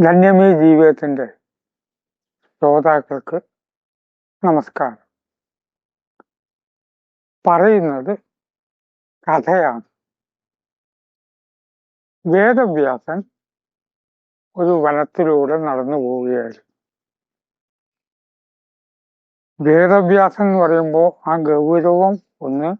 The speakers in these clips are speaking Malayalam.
ധന്യമീ ജീവിതത്തിന്റെ ശ്രോതാക്കൾക്ക് നമസ്കാരം. പറയുന്നത് കഥയാണ്. വേദവ്യാസൻ ഒരു വനത്തിലൂടെ നടന്നു പോവുകയായിരുന്നു. വേദവ്യാസൻ എന്ന് പറയുമ്പോൾ ആ ഗൗരവം ഒന്ന്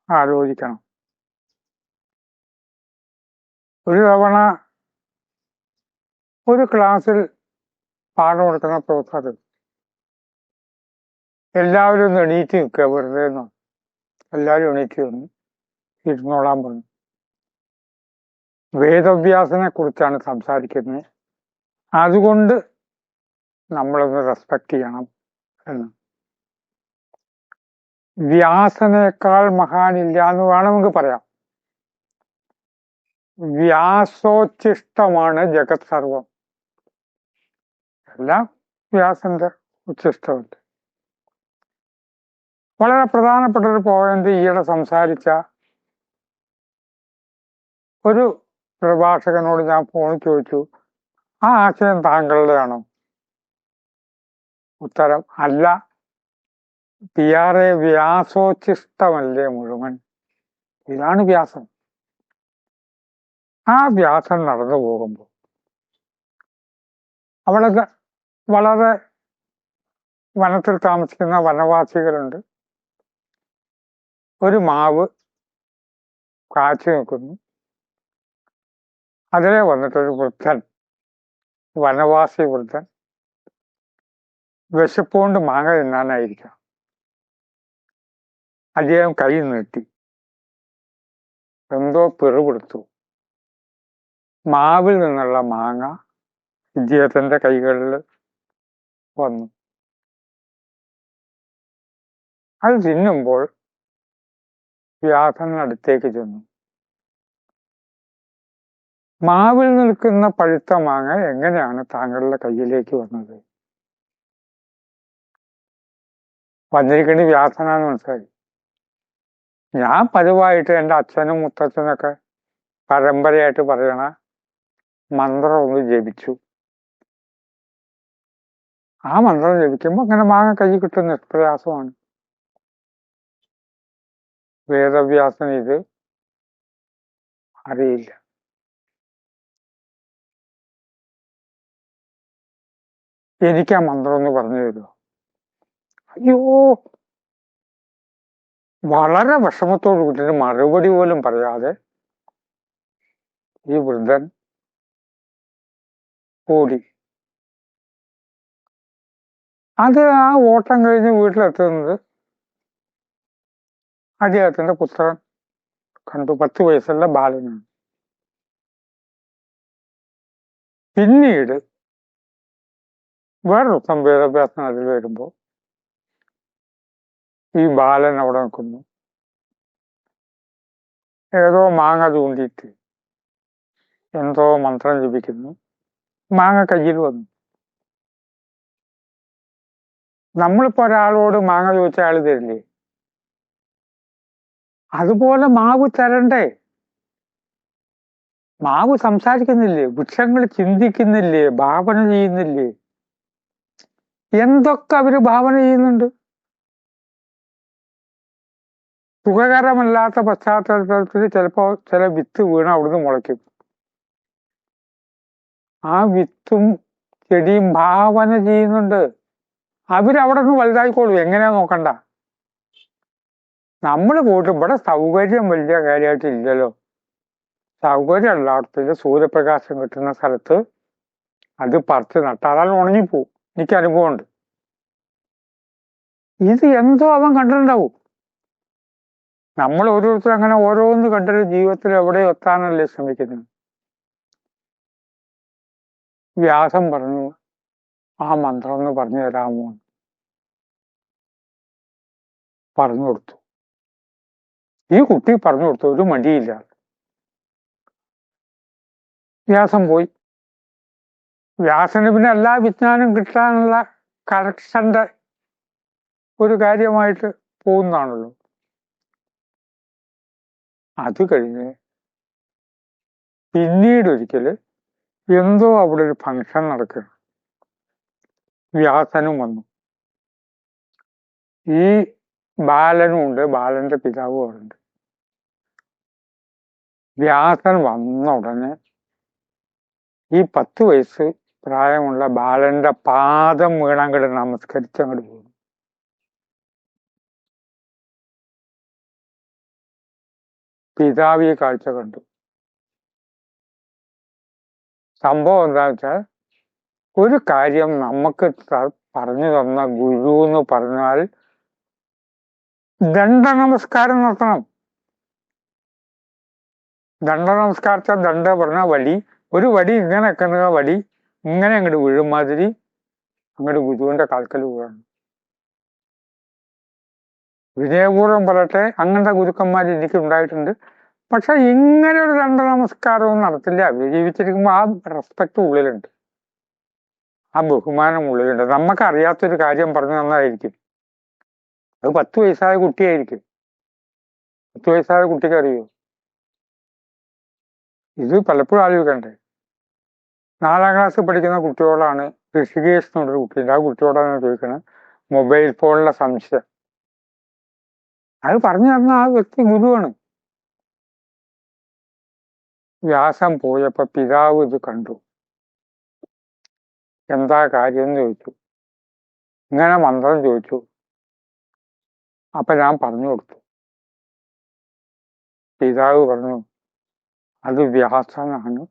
ആലോചിക്കണം. ഒരു തവണ ഒരു ക്ലാസ്സിൽ പാഠം കൊടുക്കുന്ന പ്രൊഫസർ എല്ലാവരും ഒന്ന് എണീറ്റ് നിൽക്കുക, വെറുതെ ഒന്ന് എല്ലാവരും എണീറ്റ് വന്നു ഇരുന്നോളാൻ പറഞ്ഞു. വേദവ്യാസനെ കുറിച്ചാണ് സംസാരിക്കുന്നത്, അതുകൊണ്ട് നമ്മളൊന്ന് റെസ്പെക്ട് ചെയ്യണം എന്ന്. വ്യാസനേക്കാൾ മഹാനില്ല എന്ന് വേണമെങ്കിൽ പറയാം. വ്യാസോച്ഛിഷ്ടമാണ് ജഗത് സർവം. എല്ലാം വ്യാസന്റെ ഉച്ഛിഷ്ടമുണ്ട്. വളരെ പ്രധാനപ്പെട്ട ഒരു പോയിന്റ് ഈയിടെ സംസാരിച്ച ഒരു പ്രഭാഷകനോട് ഞാൻ ഫോണിൽ ചോദിച്ചു, ആ ആശയം താങ്കളുടെയാണോ? ഉത്തരം അല്ല. വ്യാസോച്ഛിഷ്ടമല്ലേ മുഴുവൻ. ഇതാണ് വ്യാസൻ. ആ വ്യാസൻ നടന്നു പോകുമ്പോൾ അവിടെ വളരെ വനത്തിൽ താമസിക്കുന്ന വനവാസികളുണ്ട്. ഒരു മാവ് കാച്ചു നിൽക്കുന്നു. അതിലെ വന്നിട്ടൊരു വൃദ്ധൻ, വനവാസി വൃദ്ധൻ, വിശപ്പുകൊണ്ട് മാങ്ങ തിന്നാനായിരിക്കാം. അദ്ദേഹം കൈ നീട്ടി എന്തോ പിറുപിടുത്തു. മാവിൽ നിന്നുള്ള മാങ്ങ ഇദ്ദേഹത്തിന്റെ കൈകളിൽ വന്നു. അത് തിന്നുമ്പോൾ വ്യാസനടുത്തേക്ക് ചെന്നു. മാവിൽ നിൽക്കുന്ന പഴുത്ത മാങ്ങ എങ്ങനെയാണ് താങ്കളുടെ കയ്യിലേക്ക് വന്നത്? വന്നിരിക്കേണ്ടി വ്യാസനാന്ന് മനസ്സിലായി. ഞാൻ പതിവായിട്ട് എൻ്റെ അച്ഛനും മുത്തച്ഛനൊക്കെ പരമ്പരയായിട്ട് പറയണ മന്ത്രം ഒന്ന് ജപിച്ചു. ആ മന്ത്രം ജപിക്കുമ്പോൾ അങ്ങനെ മാങ്ങ കൈ കിട്ടുന്ന പ്രയാസമാണ്. വേദവ്യാസൻ ഇത് അറിയില്ല. എനിക്ക് ആ മന്ത്രം ഒന്ന് പറഞ്ഞു തരുമോ? അയ്യോ, വളരെ വിഷമത്തോടു കൂടി മറുപടി പോലും പറയാതെ ഈ വൃദ്ധൻ ഓടി. അത് ആ ഓട്ടം കഴിഞ്ഞ് വീട്ടിലെത്തുന്നത് അദ്ദേഹത്തിന്റെ പുത്രൻ കണ്ടു. 10 വയസ്സുള്ള ബാലനാണ്. പിന്നീട് വേറൊരു വേദവ്യാസൻ അതിൽ വരുമ്പോൾ ഈ ബാലൻ അവിടെ നിൽക്കുന്നു. ഏതോ മാങ്ങ ചൂണ്ടിയിട്ട് എന്തോ മന്ത്രം ജപിക്കുന്നു. മാങ്ങ കയ്യിൽ വന്നു. നമ്മളിപ്പോ ഒരാളോട് മാങ്ങ ചോദിച്ച അയാൾ തരില്ലേ? അതുപോലെ മാവ് തരണ്ടേ? മാവ് സംസാരിക്കുന്നില്ലേ? വൃക്ഷങ്ങൾ ചിന്തിക്കുന്നില്ലേ? ഭാവന ചെയ്യുന്നില്ലേ? എന്തൊക്കെ അവര് ഭാവന ചെയ്യുന്നുണ്ട്. സുഖകരമല്ലാത്ത പശ്ചാത്തലത്തിൽ ചിലപ്പോ ചില വിത്ത് വീണ് അവിടുന്ന് മുളയ്ക്കും. ആ വിത്തും ചെടിയും ഭാവന ചെയ്യുന്നുണ്ട്. അവരവിടെ നിന്ന് വലുതായിക്കോളൂ, എങ്ങനെയാ നോക്കണ്ട. നമ്മൾ പോയിട്ട് ഇവിടെ സൗകര്യം വലിയ കാര്യമായിട്ട് ഇല്ലല്ലോ. സൗകര്യം ഉള്ളടത്ത് സൂര്യപ്രകാശം കിട്ടുന്ന സ്ഥലത്ത് അത് പറിച്ച് നട്ടാൽ അത് ഉണങ്ങിപ്പോവും. എനിക്ക് അനുഭവമുണ്ട്. ഇത് എന്തോ അവൻ കണ്ടിട്ടുണ്ടാവും. നമ്മൾ ഓരോരുത്തരും അങ്ങനെ ഓരോന്ന് കണ്ടിട്ട് ജീവിതത്തിൽ എവിടെ എത്താനല്ലേ ശ്രമിക്കുന്നത്. വ്യാസൻ പറഞ്ഞു, ആ മന്ത്രം ഒന്ന് പറഞ്ഞു തരാമോ? പറഞ്ഞു കൊടുത്തു. ഈ കുട്ടി പറഞ്ഞു കൊടുത്തു, ഒരു മടിയില്ല. വ്യാസൻ പോയി. വ്യാസന് പിന്നെ എല്ലാ വിജ്ഞാനം കിട്ടാനുള്ള കറക്ഷന്റെ ഒരു കാര്യമായിട്ട് പോകുന്നതാണല്ലോ. അത് കഴിഞ്ഞ് പിന്നീട് ഒരിക്കല് എന്തോ അവിടെ ഒരു ഫംഗ്ഷൻ നടക്കുക. വ്യാസനും വന്നു. ഈ ബാലനും ഉണ്ട്, ബാലന്റെ പിതാവും അവിടെ ഉണ്ട്. വ്യാസൻ വന്ന ഉടനെ ഈ 10 വയസ്സ് പ്രായമുള്ള ബാലന്റെ പാദം വീണങ്ങോട്ട് നമസ്കരിച്ചങ്ങോട്ട് പോകും. പിതാവ് ഈ കാഴ്ച കണ്ടു. സംഭവം എന്താന്ന് വെച്ചാൽ, ഒരു കാര്യം നമുക്ക് പറഞ്ഞു തന്ന ഗുരു എന്ന് പറഞ്ഞാൽ ദണ്ഡ നമസ്കാരം നടത്തണം. ദണ്ഡ നമസ്കാരത്തിൽ ദണ്ഡ പറഞ്ഞ വടി, ഒരു വടി ഇങ്ങനെ വെക്കുന്ന വടി ഇങ്ങനെ അങ്ങോട്ട് വീഴും മാതിരി അങ്ങോട്ട് ഗുരുവിന്റെ കാൽക്കൽ വീഴണം. വിനയപൂർവ്വം പറയട്ടെ, അങ്ങനത്തെ ഗുരുക്കന്മാർ എനിക്ക് ഉണ്ടായിട്ടുണ്ട്. പക്ഷെ ഇങ്ങനെ ഒരു ദണ്ഡ നമസ്കാരവും നടത്തില്ല. അവർ ജീവിച്ചിരിക്കുമ്പോൾ ആ റെസ്പെക്ട് ഉള്ളിലുണ്ട്, ആ ബഹുമാനം ഉള്ളിലുണ്ട്. നമുക്കറിയാത്തൊരു കാര്യം പറഞ്ഞു തന്നതായിരിക്കും. അത് 10 വയസ്സായ കുട്ടിയായിരിക്കും. 10 വയസ്സായ കുട്ടിക്ക് അറിയോ? ഇത് പലപ്പോഴും ആലോചിക്കണ്ടേ. 4ാം ക്ലാസ്സിൽ പഠിക്കുന്ന കുട്ടിയോടാണ്, ഋഷികേഷ് എന്നൊരു കുട്ടിയുണ്ട്, ആ കുട്ടിയോടാണ് ചോദിക്കുന്നത് മൊബൈൽ ഫോണിലെ സംശയം. അത് പറഞ്ഞു തന്ന ആ വ്യക്തി ഗുരുവാണ്. വ്യാസം പോയപ്പോ പിതാവ് ഇത് കണ്ടു. എന്താ കാര്യം എന്ന് ചോദിച്ചു. ഇങ്ങനെ മന്ത്രം ചോദിച്ചു. അപ്പൊ ഞാൻ പറഞ്ഞു കൊടുത്തു. പിതാവ് പറഞ്ഞു, അത് വ്യാസനാണ്,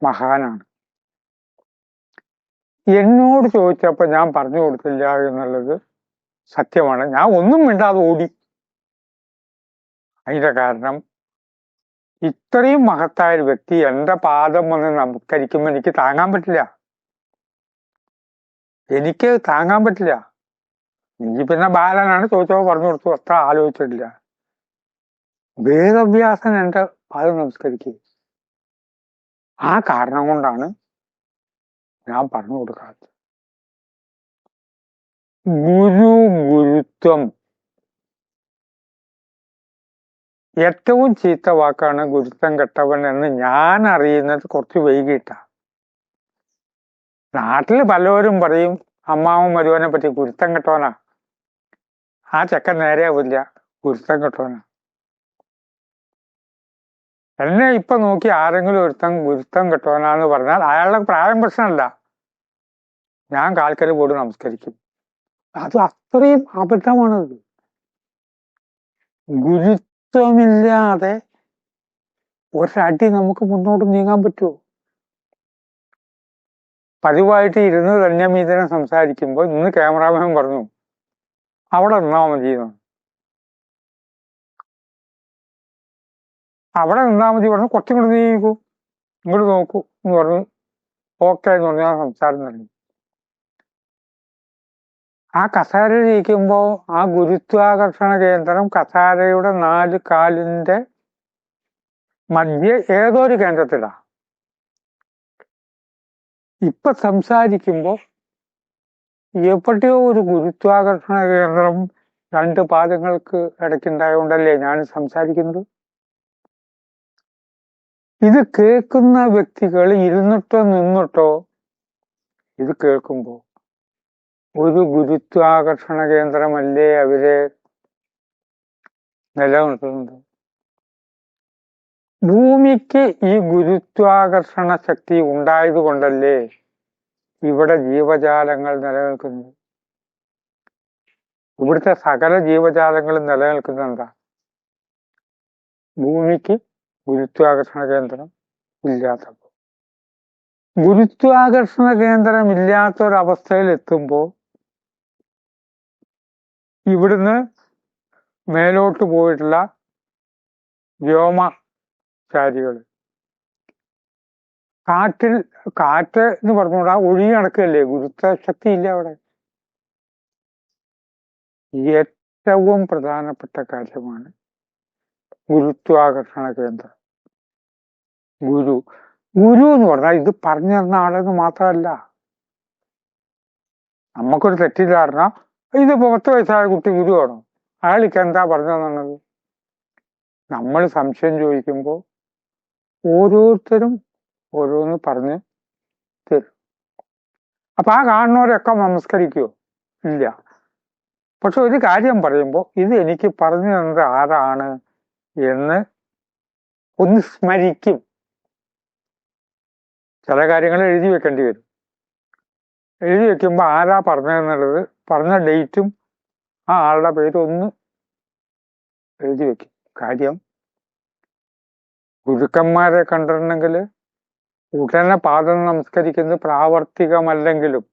മഹാനാണ്. എന്നോട് ചോദിച്ചപ്പോ ഞാൻ പറഞ്ഞു കൊടുത്തില്ല എന്നുള്ളത് സത്യമാണ്. ഞാൻ ഒന്നും മിണ്ടാതെ ഓടി. അതിന്റെ കാരണം, ഇത്രയും മഹത്തായ ഒരു വ്യക്തി എന്റെ പാദം വന്ന് നമസ്കരിക്കുമ്പോൾ എനിക്ക് താങ്ങാൻ പറ്റില്ല. എനിക്ക് താങ്ങാൻ പറ്റില്ല. നീ പിന്നെ ബാലനാണ്, ചോദിച്ചപ്പോ പറഞ്ഞു കൊടുത്തു, അത്ര ആലോചിച്ചിട്ടില്ല. വേദവ്യാസൻ എന്റെ പാദം നമസ്കരിക്കുക. ആ കാരണം കൊണ്ടാണ് ഞാൻ പറഞ്ഞു കൊടുക്കാത്തത്. ഗുരുത്വം ഏറ്റവും ചീത്ത വാക്കാണ് ഗുരുത്വം കെട്ടവൻ എന്ന് ഞാൻ അറിയുന്നത് കുറച്ച് വൈകിട്ടാ. നാട്ടിൽ പലവരും പറയും അമ്മാവൻ മരുവനെ പറ്റി ഗുരുത്വം കെട്ടവനാ, ആ ചെക്കൻ നേരെയാവില്ല, ഗുരുത്വം കെട്ടവനാ. എന്നെ ഇപ്പൊ നോക്കി ആരെങ്കിലും ഒരുത്തൻ ഗുരുത്വം കെട്ടവനാന്ന് പറഞ്ഞാൽ അയാളുടെ പ്രായം പ്രശ്നമല്ല, ഞാൻ കാൽക്കൽ പോയി നമസ്കരിക്കും. അത് അത്രയും അബദ്ധമാണത്. ഗുരുത്വമില്ലാതെ ഒരടി നമുക്ക് മുന്നോട്ട് നീങ്ങാൻ പറ്റുമോ? പതിവായിട്ട് ഇരുന്ന് ധന്യമീതനം സംസാരിക്കുമ്പോൾ ഇന്ന് ക്യാമറാമാൻ പറഞ്ഞു അവിടെ നിന്നാ മതി, അവിടെ നിന്നാ മതി പറഞ്ഞു. കുറച്ചും കൂടി നീക്കൂ, ഇങ്ങോട്ട് നോക്കൂ എന്ന് പറഞ്ഞു. ഓക്കെ എന്ന് പറഞ്ഞാൽ സംസാരം തുടങ്ങി. ആ കസേരയിൽ ഇരിക്കുമ്പോ ആ ഗുരുത്വാകർഷണ കേന്ദ്രം കസേരയുടെ 4 കാലിന്റെ മധ്യ ഏതോ ഒരു കേന്ദ്രത്തിലാ. ഇപ്പൊ സംസാരിക്കുമ്പോ എവിടെയോ ഒരു ഗുരുത്വാകർഷണ കേന്ദ്രം 2 പാദങ്ങൾക്ക് ഇടയ്ക്കുണ്ടായോണ്ടല്ലേ ഞാൻ സംസാരിക്കുന്നത്. ഇത് കേൾക്കുന്ന വ്യക്തികൾ ഇരുന്നിട്ടോ നിന്നിട്ടോ ഇത് കേൾക്കുമ്പോ ഒരു ഗുരുത്വാകർഷണ കേന്ദ്രമല്ലേ അവരെ നിലനിർത്തുന്നത്. ഭൂമിക്ക് ഈ ഗുരുത്വാകർഷണ ശക്തി ഉണ്ടായത് കൊണ്ടല്ലേ ഇവിടെ ജീവജാലങ്ങൾ നിലനിൽക്കുന്നത്. ഇവിടുത്തെ സകല ജീവജാലങ്ങളും നിലനിൽക്കുന്നത് എന്താ? ഭൂമിക്ക് ഗുരുത്വാകർഷണ കേന്ദ്രം ഇല്ലാത്തപ്പോൾ. ഗുരുത്വാകർഷണ കേന്ദ്രം ഇല്ലാത്തൊരവസ്ഥയിൽ എത്തുമ്പോ ഇവിടുന്ന് മേലോട്ട് പോയിട്ടുള്ള വ്യോമചാരികൾ കാറ്റ് എന്ന് പറഞ്ഞുകൂടാ, ഒഴുകി നടക്കുകയല്ലേ, ഗുരുത്വ ശക്തി ഇല്ല അവിടെ. ഏറ്റവും പ്രധാനപ്പെട്ട കാര്യമാണ് ഗുരുത്വാകർഷണ കേന്ദ്രം. ഗുരു എന്ന് പറഞ്ഞാൽ ഇത് പറഞ്ഞു തന്ന ആളെന്ന് മാത്രമല്ല. നമുക്കൊരു തെറ്റിദ്ധാരണ, ഇത് 10 വയസ്സായ കുട്ടി ഗുരുവാണോ, അയാൾക്ക് എന്താ പറഞ്ഞു തന്നത്. നമ്മൾ സംശയം ചോദിക്കുമ്പോൾ ഓരോരുത്തരും ഓരോന്ന് പറഞ്ഞ് തരും. അപ്പൊ ആ കാണുന്നവരൊക്കെ നമസ്കരിക്കുമോ? ഇല്ല. പക്ഷെ ഒരു കാര്യം പറയുമ്പോൾ ഇത് എനിക്ക് പറഞ്ഞു തന്നത് ആരാണ് എന്ന് ഒന്ന് സ്മരിക്കും. ചില കാര്യങ്ങൾ എഴുതി വെക്കേണ്ടി വരും. എഴുതി വെക്കുമ്പോൾ ആരാ പറഞ്ഞതെന്നുള്ളത്, പറഞ്ഞ ഡേറ്റും ആ ആളുടെ പേരും ഒന്ന് എഴുതി വെക്കും. കാര്യം ഗുരുക്കന്മാരെ കണ്ടിട്ടുണ്ടെങ്കിൽ ഉടനെ പാദം നമസ്കരിക്കുന്നത് പ്രാവർത്തികമല്ലെങ്കിലും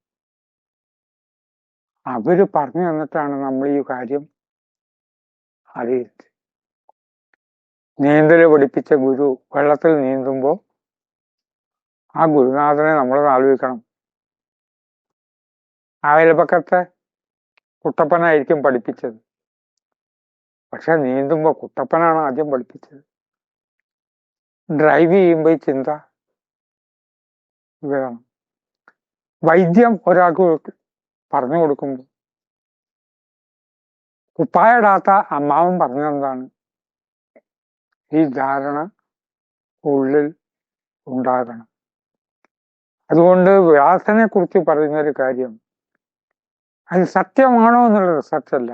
അവര് പറഞ്ഞു തന്നിട്ടാണ് നമ്മൾ ഈ കാര്യം അറിയുന്നത്. നീന്തല് പഠിപ്പിച്ച ഗുരു വെള്ളത്തിൽ നീന്തുമ്പോൾ ആ ഗുരുനാഥനെ നമ്മൾ ആലോചിക്കണം. അയൽപക്കത്തെ കുട്ടപ്പനായിരിക്കും പഠിപ്പിച്ചത്, പക്ഷെ നീന്തുമ്പോൾ കുട്ടപ്പനാണ് ആദ്യം പഠിപ്പിച്ചത്. ഡ്രൈവ് ചെയ്യുമ്പോൾ ഈ ചിന്ത വേണം. വൈദ്യം ഒരാൾക്ക് പറഞ്ഞു കൊടുക്കുമ്പോൾ കുപ്പായിടാത്ത അമ്മാവൻ പറഞ്ഞെന്താണ്, ഈ ധാരണ ഉള്ളിൽ ഉണ്ടാകണം. അതുകൊണ്ട് വ്യാസനെ കുറിച്ച് പറയുന്ന ഒരു കാര്യം അത് സത്യമാണോ എന്നുള്ള റിസർച്ച് അല്ല,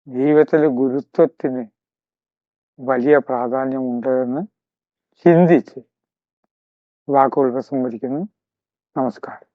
ജീവിതത്തിലെ ഗുരുത്വത്തിന് വലിയ പ്രാധാന്യമുണ്ട് എന്ന് ചിന്തിച്ച് വാക്കുകൾ ഉപസംഹരിക്കുന്നു. നമസ്കാരം.